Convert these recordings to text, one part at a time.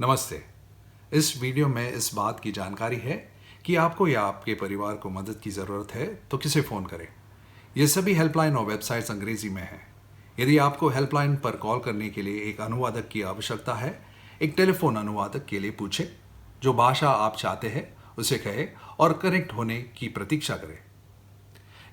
नमस्ते। इस वीडियो में इस बात की जानकारी है कि आपको या आपके परिवार को मदद की ज़रूरत है तो किसे फ़ोन करें। ये सभी हेल्पलाइन और वेबसाइट्स अंग्रेज़ी में हैं। यदि आपको हेल्पलाइन पर कॉल करने के लिए एक अनुवादक की आवश्यकता है, एक टेलीफोन अनुवादक के लिए पूछें। जो भाषा आप चाहते हैं उसे कहें और कनेक्ट होने की प्रतीक्षा करें।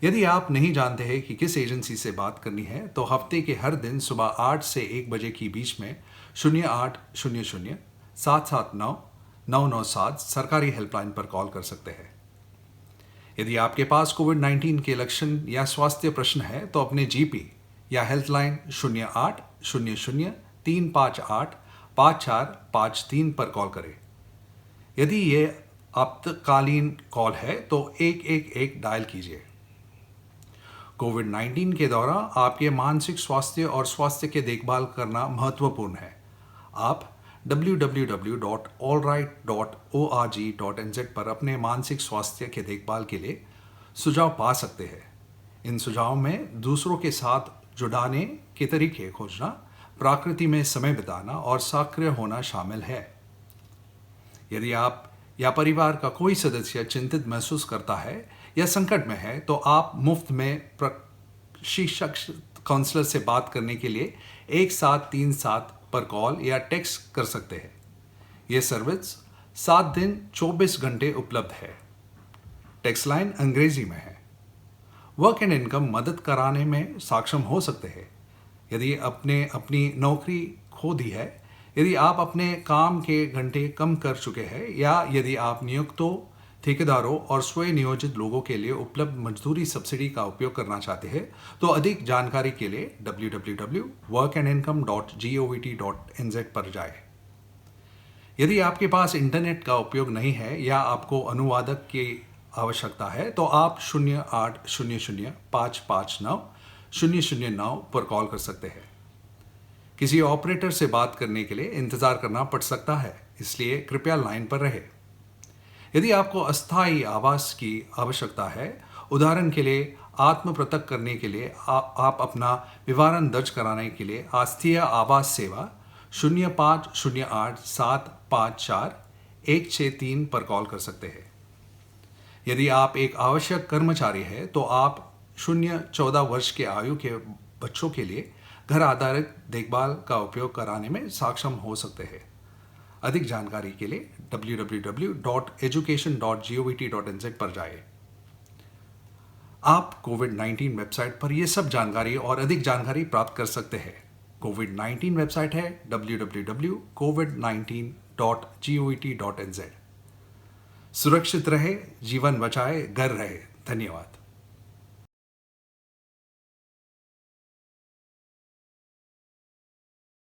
यदि आप नहीं जानते हैं कि किस एजेंसी से बात करनी है तो हफ्ते के हर दिन सुबह 8 से 1 बजे के बीच में 0800-779-997 सरकारी हेल्पलाइन पर कॉल कर सकते हैं। यदि आपके पास कोविड-19 के लक्षण या स्वास्थ्य प्रश्न है तो अपने जीपी या हेल्पलाइन 0800-358-5453 पर कॉल करें। यदि ये आपातकालीन कॉल है तो 111 डायल कीजिए। कोविड-19 के दौरान आपके मानसिक स्वास्थ्य और स्वास्थ्य की देखभाल करना महत्वपूर्ण है। आप www.allright.org.nz पर अपने मानसिक स्वास्थ्य के देखभाल के लिए सुझाव पा सकते हैं। इन सुझावों में दूसरों के साथ जुड़ाने के तरीके खोजना, प्रकृति में समय बिताना और सक्रिय होना शामिल है। यदि आप या परिवार का कोई सदस्य चिंतित महसूस करता है या संकट में है तो आप मुफ्त में प्रशिक्षित काउंसलर से बात करने के लिए 1737 पर कॉल या टेक्स्ट कर सकते हैं। यह सर्विस 7 दिन 24 घंटे उपलब्ध है। टेक्स्ट लाइन अंग्रेजी में है। वर्क एंड इनकम मदद कराने में सक्षम हो सकते हैं। यदि आपने अपनी नौकरी खो दी है, यदि आप अपने काम के घंटे कम कर चुके हैं या यदि आप नियुक्तों, ठेकेदारों और स्वयं नियोजित लोगों के लिए उपलब्ध मजदूरी सब्सिडी का उपयोग करना चाहते हैं तो अधिक जानकारी के लिए www.workandincome.gov.nz पर जाएं। यदि आपके पास इंटरनेट का उपयोग नहीं है या आपको अनुवादक की आवश्यकता है तो आप 0800-559-009 पर कॉल कर सकते हैं। किसी ऑपरेटर से बात करने के लिए इंतजार करना पड़ सकता है, इसलिए कृपया लाइन पर रहें। यदि आपको अस्थायी आवास की आवश्यकता है, उदाहरण के लिए आत्म पृथक करने के लिए आप अपना विवरण दर्ज कराने के लिए आस्थायी आवास सेवा 0508-754-163 पर कॉल कर सकते हैं। यदि आप एक आवश्यक कर्मचारी हैं तो आप 0-14 वर्ष के आयु के बच्चों के लिए घर आधारित देखभाल का उपयोग कराने में सक्षम हो सकते हैं। अधिक जानकारी के लिए www.education.gov.nz पर जाएं। आप कोविड-19 वेबसाइट पर यह सब जानकारी और अधिक जानकारी प्राप्त कर सकते हैं। कोविड-19 वेबसाइट है www.covid19.gov.nz। सुरक्षित रहे, जीवन बचाए, घर रहे। धन्यवाद।